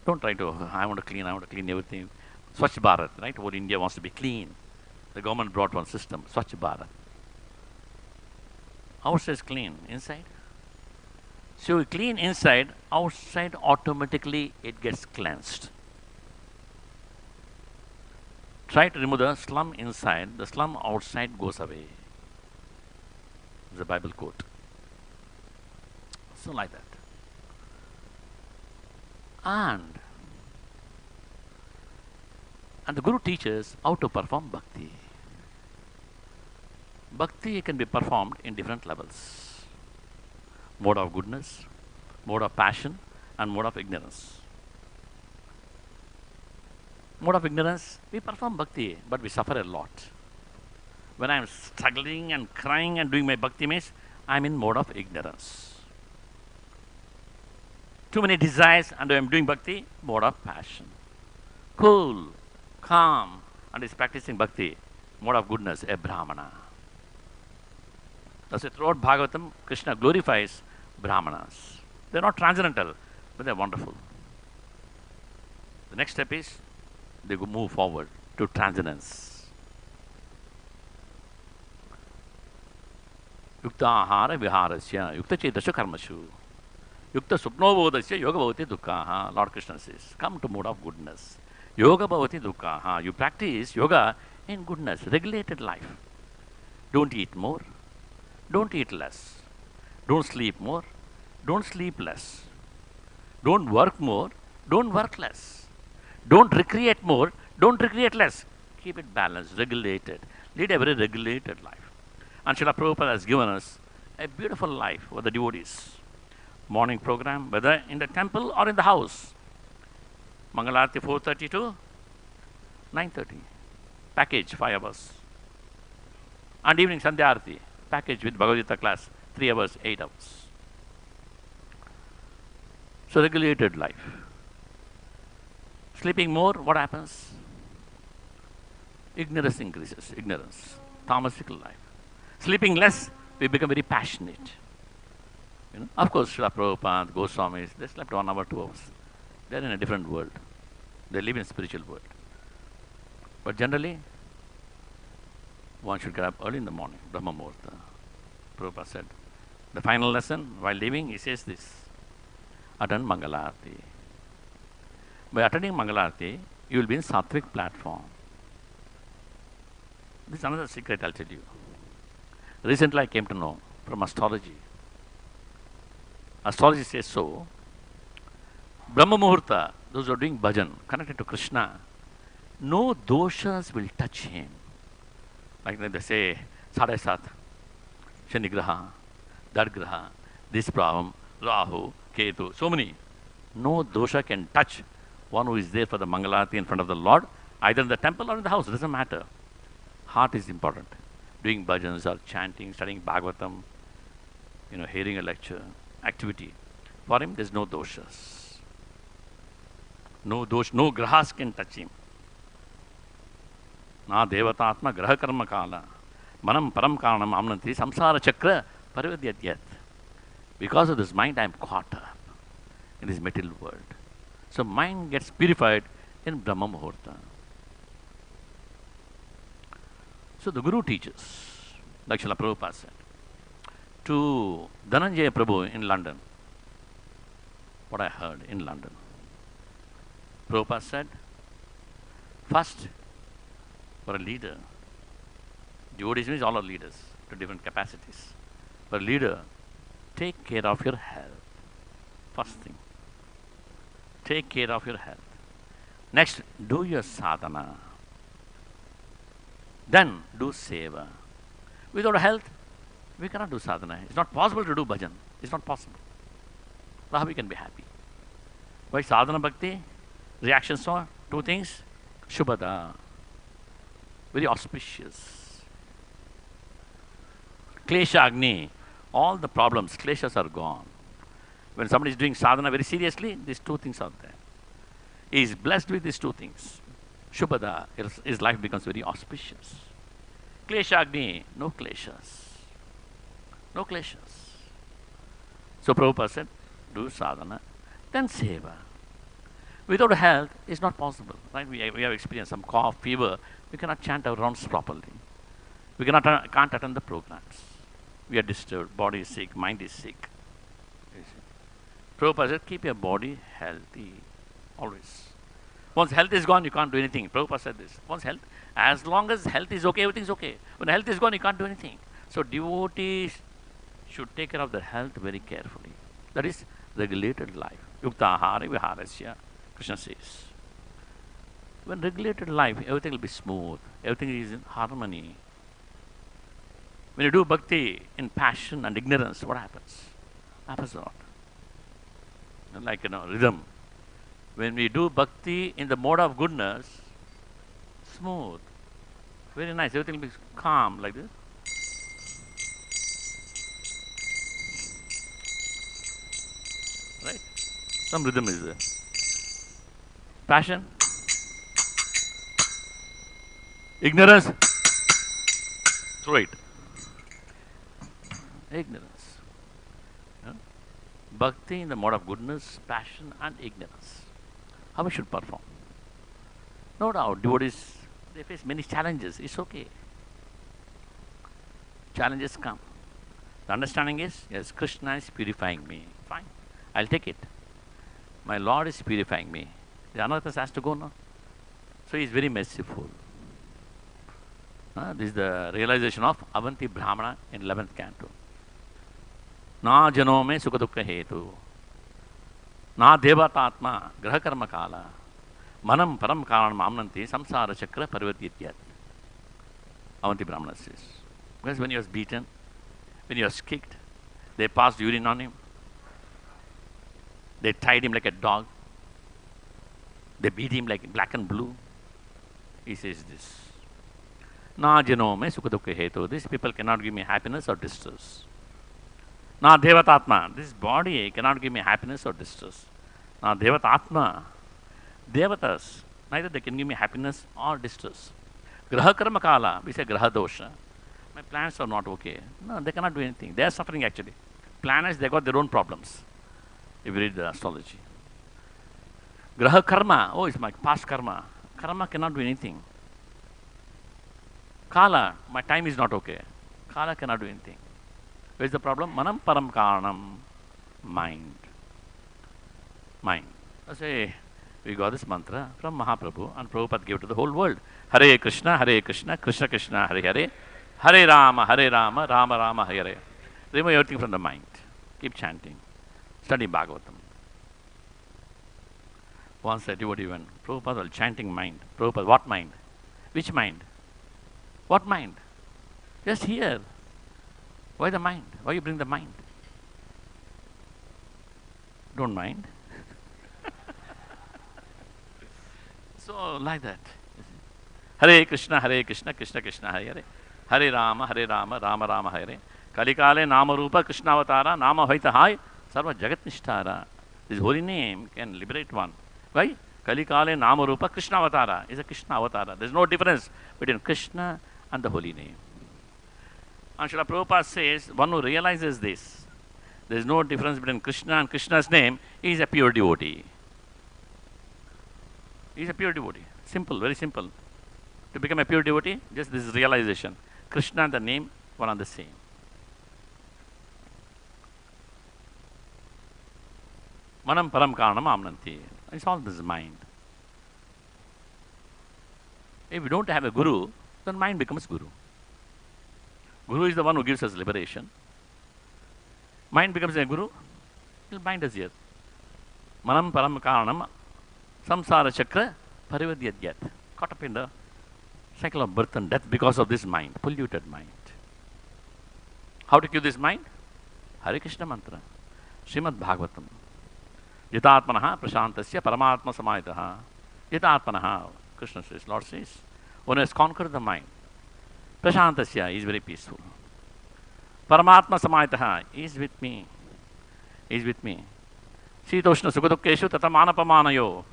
Don't try to, I want to clean everything. Swachh Bharat, right? Whole India wants to be clean. The government brought one system, Swachh Bharat. Outside is clean, inside. So you clean inside, outside automatically it gets cleansed. Try to remove the slum inside, the slum outside goes away. It's a Bible quote. So like that. And the Guru teaches how to perform bhakti. Bhakti can be performed in different levels. Mode of goodness, mode of passion, and mode of ignorance. Mode of ignorance, we perform bhakti, but we suffer a lot. When I am struggling and crying and doing my bhakti means, I am in mode of ignorance. Too many desires and I am doing bhakti, mode of passion. Cool, calm, and is practicing bhakti, mode of goodness, a Brahmana. That's why throughout Bhagavatam, Krishna glorifies Brahmanas. They're not transcendental, but they're wonderful. The next step is, they move forward to transcendence. Yukta ahara viharasya, yukta chetasya karmashu, yukta supnobodasya yoga bhavati dukkhaha. Lord Krishna says, come to mode of goodness. Yoga bhavati dukkhaha. You practice yoga in goodness, regulated life. Don't eat more, don't eat less. Don't sleep more, don't sleep less. Don't work more, don't work less. Don't recreate more, don't recreate less. Keep it balanced, regulated. Lead a very regulated life. And Srila Prabhupada has given us a beautiful life for the devotees. Morning program, whether in the temple or in the house. Mangalarti 4:30 to 9:30. Package 5 hours. And evening Sandhya Arati. Package with Bhagavad Gita class 3 hours, 8 hours. So regulated life. Sleeping more, what happens? Ignorance increases, ignorance, tamasical life. Sleeping less, we become very passionate. You know? Of course, Srila Prabhupada, Goswamis, they slept 1 hour, 2 hours. They're in a different world. They live in a spiritual world. But generally, one should get up early in the morning, Brahma Muhurta. Prabhupada said, the final lesson, while leaving, he says this, attend Mangalarti. By attending Mangalarti, you will be in Sattvic platform. This is another secret I'll tell you. Recently I came to know from astrology. Astrology says so. Brahma Muhurta, those who are doing bhajan, connected to Krishna, no doshas will touch him. Like they say, Sadhe Sat, Shani Graha, Dad Graha, this problem, Rahu, Ketu, so many. No dosha can touch one who is there for the Mangalarti in front of the Lord, either in the temple or in the house, it doesn't matter. Heart is important. Doing bhajans or chanting, studying Bhagavatam, hearing a lecture, activity. For him, there's no doshas. No dosh, no grahas can touch him. Na devatatma graha karma kala. Manam param karanam amnanti samsara chakra parivadyat. Because of this mind, I am caught up in this material world. So mind gets purified in Brahma Muhurta. So the Guru teaches, like Srila Prabhupada said, to Dhananjaya Prabhu in London, what I heard in London. Prabhupada said, First, for a leader, devotees means all are leaders to different capacities. For a leader, take care of your health. First thing, take care of your health. Next, do your sadhana. Then do seva. Without health, we cannot do sadhana. It's not possible to do bhajan. It's not possible. How we can be happy? Why sadhana bhakti? Reactions are two things. Shubhada. Very auspicious. Klesha Agni. All the problems, kleshas are gone. When somebody is doing sadhana very seriously, these two things are there. He is blessed with these two things. Shubhada. His life becomes very auspicious. Klesha Agni. No kleshas. No kleshas. So Prabhupada said, do sadhana, then seva. Without health, it's not possible. Right? We have experienced some cough, fever. We cannot chant our rounds properly. We can't attend the programs. We are disturbed. Body is sick. Mind is sick. Prabhupada said, keep your body healthy. Always. Once health is gone, you can't do anything. Prabhupada said this. Once health, as long as health is okay, everything is okay. When health is gone, you can't do anything. So devotees should take care of their health very carefully. That is regulated life. Yukta ahara viharasya, Krishna says. When regulated life, everything will be smooth. Everything is in harmony. When you do bhakti in passion and ignorance, what happens? Happens a lot. Like, rhythm. When we do bhakti in the mode of goodness, smooth. Very nice. Everything will be calm like this. Right? Some rhythm is there. Passion. Ignorance. Throw it. Ignorance. Bhakti in the mode of goodness, passion and ignorance. How we should perform. No doubt, devotees, they face many challenges. It's okay. Challenges come. The understanding is, yes, Krishna is purifying me. Fine. I'll take it. My Lord is purifying me. The anarthas has to go now. So he is very merciful. This is the realization of Avanti Brahmana in 11th canto. Na janome sukha dukkha hetu. Na deva-deva graha karma kala. Manam param karanam amnanti samsara chakra parvatityat. Avanti Brahmana says. Because when he was beaten, when he was kicked, they passed urine on him. They tied him like a dog. They beat him like black and blue. He says this. Na janome sukha dukkha hetu. These people cannot give me happiness or distress. Na devatatma. This body cannot give me happiness or distress. Na devatatma. Devatas. Neither they can give me happiness or distress. Graha karma kala. We say graha dosha. My plans are not okay. No, they cannot do anything. They are suffering actually. Planners, they got their own problems. If you read the astrology. Graha karma. Oh, it's my past karma. Karma cannot do anything. Kala. My time is not okay. Kala cannot do anything. Where is the problem? Manam param karanam. Mind. Mind. I say, we got this mantra from Mahaprabhu and Prabhupada gave it to the whole world. Hare Krishna, Krishna Krishna, Hare Hare. Hare Rama, Rama Rama, Hare Hare. Remove everything from the mind. Keep chanting. Study Bhagavatam. Once a devotee went, Prabhupada was chanting mind. Prabhupada, what mind? Which mind? What mind? Just here. Why the mind? Why you bring the mind? Don't mind. So, like that. Hare Krishna, Krishna Krishna, Hare Hare. Hare Rama, Rama Rama, Hare Hare. Kalikale Nama Rupa Krishna Avatara, Nama Vaita Hai, Sarva Jagat Nishtara. This holy name can liberate one. Why? Kalikale Nama Rupa Krishna Avatara is a Krishna Avatara. There is no difference between Krishna and the holy name. And Srila Prabhupada says, one who realizes this, there is no difference between Krishna and Krishna's name, he is a pure devotee. He is a pure devotee. Simple, very simple. To become a pure devotee, just this realization. Krishna and the name, one and the same. Manam param karanam amnanti. It's all this mind. If we don't have a guru, then mind becomes guru. Guru is the one who gives us liberation. Mind becomes a guru, will bind us here. Manam param karanam samsara chakra parivadyat. Caught up in the cycle of birth and death because of this mind, polluted mind. How to cure this mind? Hare Krishna mantra. Srimad Bhagavatam. Jitatmanaha prashantasya paramatma samayataha. Jitatmanaha, Krishna says, Lord says, one has conquered the mind. Prashantasya is very peaceful. Paramatma samayataha is with me. Is with me. Sitoshna sukhadukkeshu tatamanapamanayo.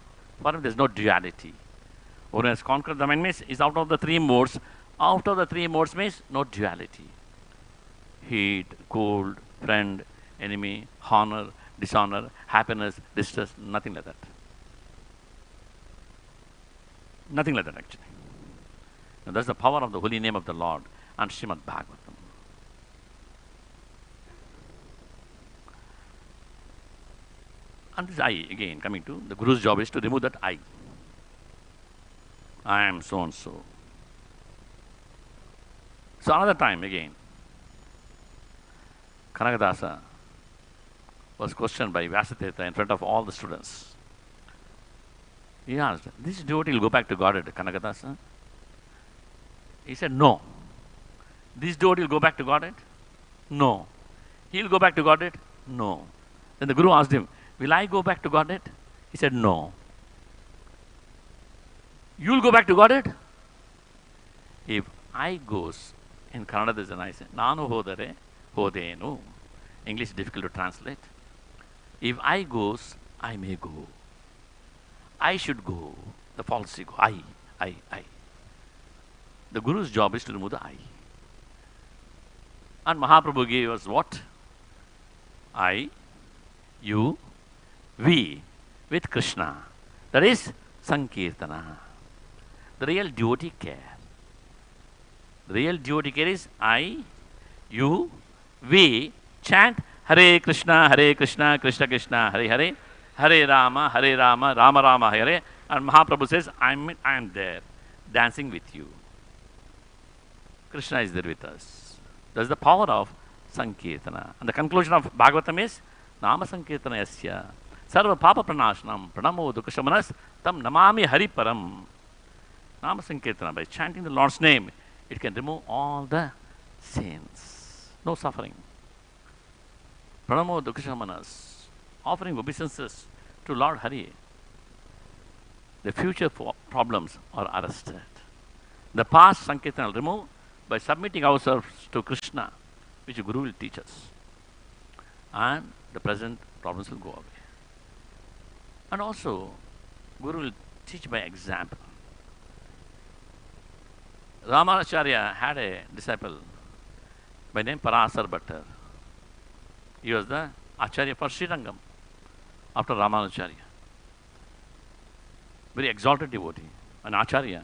For him there is no duality. One has conquered the mind means is out of the three modes. Out of the three modes means no duality. Heat, cold, friend, enemy, honor, dishonor, happiness, distress, nothing like that. Nothing like that actually. Now that's the power of the holy name of the Lord and Srimad Bhagavatam. And this I, again, coming to, the Guru's job is to remove that I. I am so and so. So another time again, Kanagadasa was questioned by Vyasatirtha in front of all the students. He asked, this devotee will go back to Godhead, Kanagadasa? He said, no. This devotee will go back to Godhead? No. He will go back to Godhead? No. Then the Guru asked him, will I go back to Godhead? He said, no. You will go back to Godhead? If I goes, in Kannada there is a nice, Nanu hodare hodenu. English is difficult to translate. If I goes, I may go. I should go. The false ego. I. The Guru's job is to remove the I. And Mahaprabhu gave us what? I, you, we, with Krishna. That is Sankirtana. The real devotee care. The real devotee care is I, you, we, chant Hare Krishna, Krishna Krishna, Hare Hare, Hare Rama, Rama Rama, Hare. And Mahaprabhu says, I am there, dancing with you. Krishna is there with us. That's the power of Sankirtana. And the conclusion of Bhagavatam is, Nama Sankirtana Yasya, Sarva Papa Pranashanam, Pranamo Dukashamanas, Tam Namami Hari Param. Nama Sankirtana, by chanting the Lord's name, it can remove all the sins. No suffering. Pranamo Dukashamanas, offering obeisances to Lord Hari. The future problems are arrested. The past Sankirtana will remove by submitting ourselves to Krishna, which the Guru will teach us. And the present problems will go away. And also, Guru will teach by example. Ramanacharya had a disciple by name Parasar Bhattar. He was the Acharya for Srirangam after Ramanacharya. Very exalted devotee, an Acharya.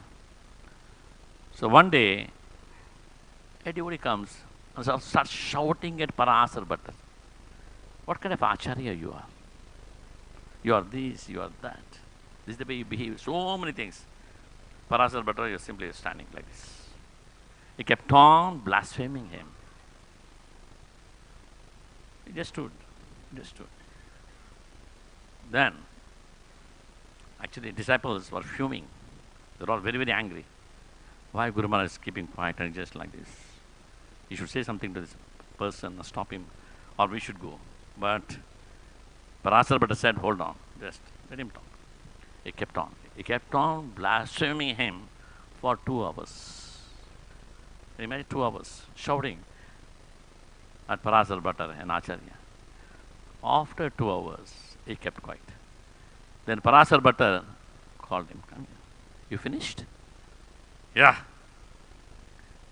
So one day, a devotee comes and starts shouting at Parasar Bhattar. What kind of Acharya you are? You are this, you are that. This is the way you behave. So many things. Parasar Bhattar is simply standing like this. He kept on blaspheming him. He just stood. Then, actually, disciples were fuming. They were all very, very angry. Why Guru Maharaj is keeping quiet and just like this? You should say something to this person or stop him, or we should go. But Parasar Bhattar said, hold on, just let him talk. He kept on. He kept on blaspheming him for 2 hours. Imagine 2 hours shouting at Parasar Bhattar and Acharya. After 2 hours, he kept quiet. Then Parasar Bhattar called him, come here. You finished? Yeah.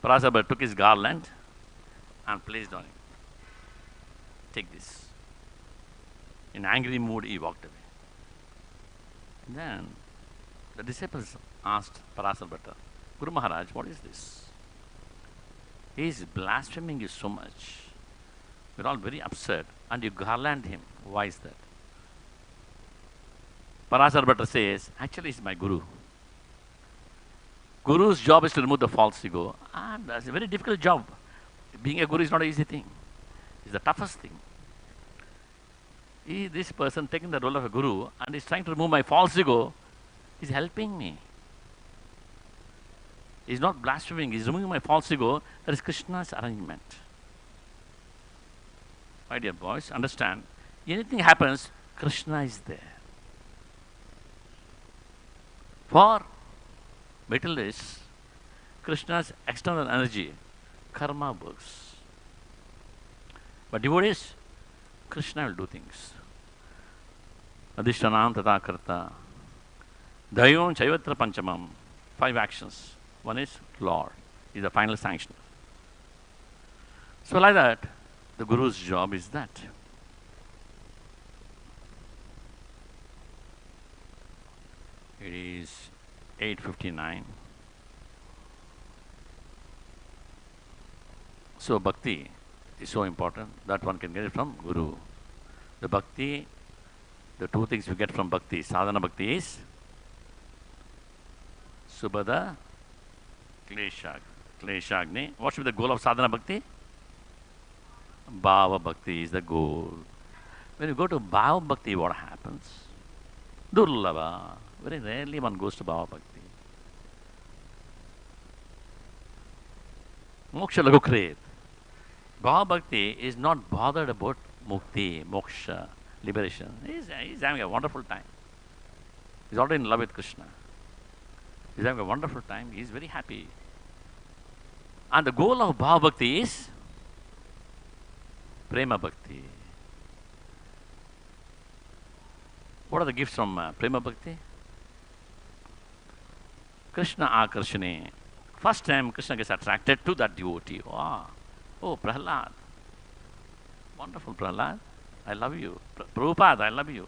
Parasar Bhattar took his garland and placed on him. Take this. In angry mood, he walked away. Then the disciples asked Parasar Bhattar, Guru Maharaj, what is this? He is blaspheming you so much. We're all very upset. And you garland him. Why is that? Parasar Bhattar says, actually he's my Guru. Guru's job is to remove the false ego. And that's a very difficult job. Being a guru is not an easy thing. It's the toughest thing. This person taking the role of a guru and is trying to remove my false ego, is helping me. He's not blaspheming, he's removing my false ego. That is Krishna's arrangement. My dear boys, understand, anything happens, Krishna is there. For materialists, Krishna's external energy, karma works. But devotees, Krishna will do things. Adhishtanam tata karta. Daivam chaivatra panchamam. 5 actions. One is Lord, is the final sanction. So like that, the Guru's job is that. It is 8:59. So bhakti is so important that one can get it from Guru. The bhakti, the 2 things we get from bhakti, sadhana bhakti is Subhada Kleshagni. What should be the goal of sadhana bhakti? Bhava bhakti is the goal. When you go to bhava bhakti, what happens? Durlava. Very rarely one goes to bhava bhakti. Moksha lagukret. Bhava bhakti is not bothered about mukti, moksha, liberation. He's having a wonderful time. He's already in love with Krishna. He's having a wonderful time. He's very happy. And the goal of bhava bhakti is prema bhakti. What are the gifts from prema bhakti? Krishna akarshane. First time Krishna gets attracted to that devotee. Wow. Oh, Prahlad. Wonderful Prahlad. I love you. Prabhupada, I love you.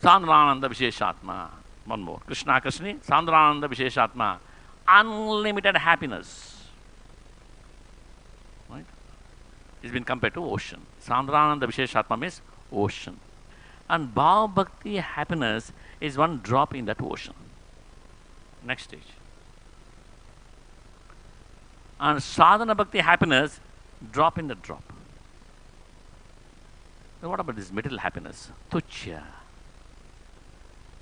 Sandrananda Visheshatma. One more. Krishna Krishna, Sandrananda Visheshatma. Unlimited happiness. Right? It's been compared to ocean. Sandrananda Visheshatma means ocean. And Bhava Bhakti happiness is one drop in that ocean. Next stage. And Sadhana Bhakti happiness, drop in the drop. Now what about this material happiness? Tuchya.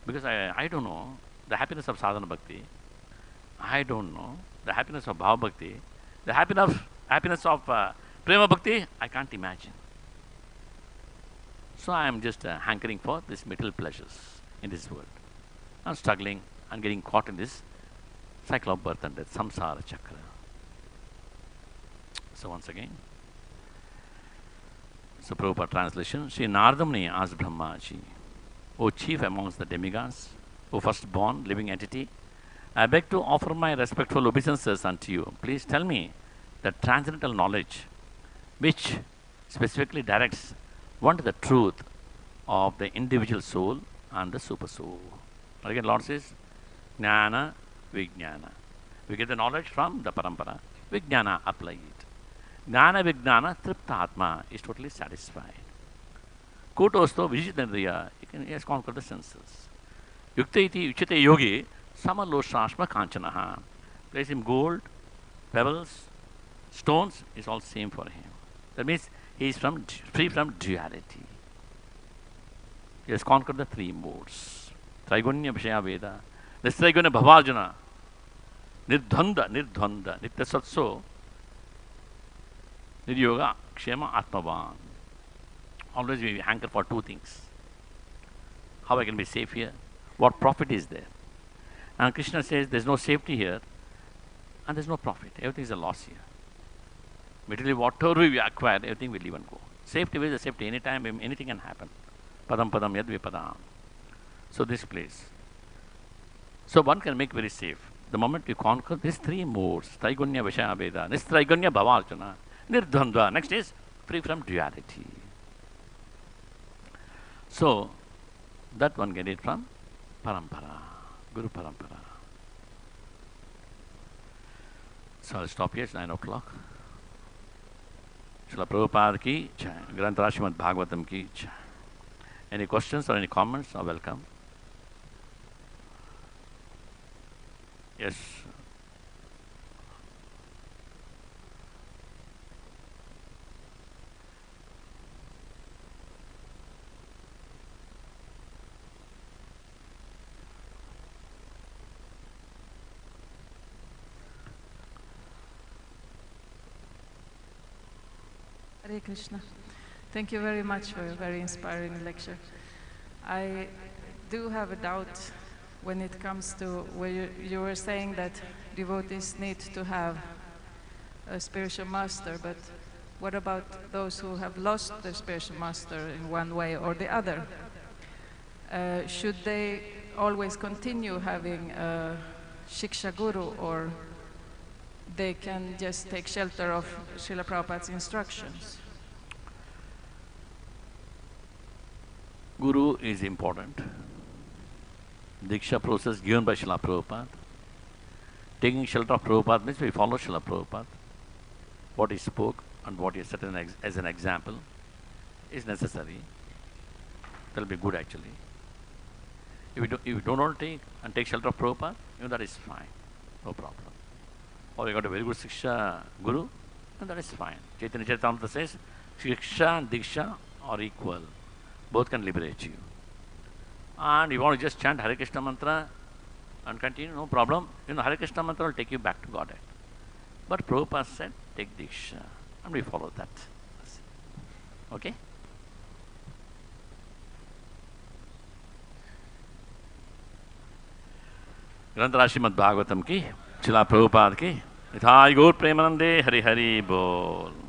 Because I don't know the happiness of sadhana bhakti. I don't know the happiness of bhava bhakti. The happiness of prema bhakti, I can't imagine. So I am just hankering for these material pleasures in this world. I'm struggling and getting caught in this cycle of birth and death, samsara chakra. So once again, so Prabhupada translation, Sri Narada Muni asked Brahmaji, O chief amongst the demigods, O firstborn living entity, I beg to offer my respectful obeisances unto you. Please tell me the transcendental knowledge which specifically directs one to the truth of the individual soul and the supersoul. Again, Lord says, Jnana, Vijnana. We get the knowledge from the parampara. Vijnana, apply it. Jnana, Vijnana, Tripta Atma is totally satisfied. Kutosto Vijitendriya, he has conquered the senses. Yukta iti uchate yogi, samaloshashma kanchanaha. Place him gold, pebbles, stones, is all same for him. That means he is free from duality. He has conquered the 3 modes. Traigunya Vishaya Veda, Nistraigunya Bhavajana, Nirdhanda, Nitya Satso, Niryoga, Kshema, Atmavan. Always we hanker for 2 things. How I can be safe here? What profit is there? And Krishna says there's no safety here and there's no profit. Everything is a loss here. Materially, whatever we acquire, everything will leave and go. Safety is a safety. Anytime, anything can happen. Padam padam yad vipadam. So this place. So one can make very safe. The moment you conquer these 3 modes, Traigunya Vishaya Veda, Nistraigunya Bhavarjana, Nirdhandva. Next is free from duality. So that one get it from parampara, Guru parampara. So I'll stop here, it's 9 o'clock. Srila Prabhupada ki jai. Srimad Bhagavatam ki jai. Any questions or any comments are welcome. Yes. Hare Krishna. Thank you very much for a very inspiring lecture. I do have a doubt when it comes to where you were saying that devotees need to have a spiritual master, but what about those who have lost their spiritual master in one way or the other? Should they always continue having a Shiksha Guru, or they can just take shelter of Srila Prabhupada's instructions? Guru is important. Diksha process given by Srila Prabhupada. Taking shelter of Prabhupada means we follow Srila Prabhupada. What he spoke and what he set as an example is necessary. That will be good actually. If you don't want to take shelter of Prabhupada, that is fine. No problem. Or you got a very good Shiksha Guru, and that is fine. Chaitanya Charitamrita says, Shiksha and Diksha are equal. Both can liberate you. And you want to just chant Hare Krishna mantra and continue, no problem. Hare Krishna mantra will take you back to Godhead. But Prabhupada said, take Diksha. And we follow that. Okay? ग्रंथराज Shrimad Bhagavatam की, श्रीला प्रभुपाद की, यथाय गौर प्रेमानंदे हरि हरि बोल।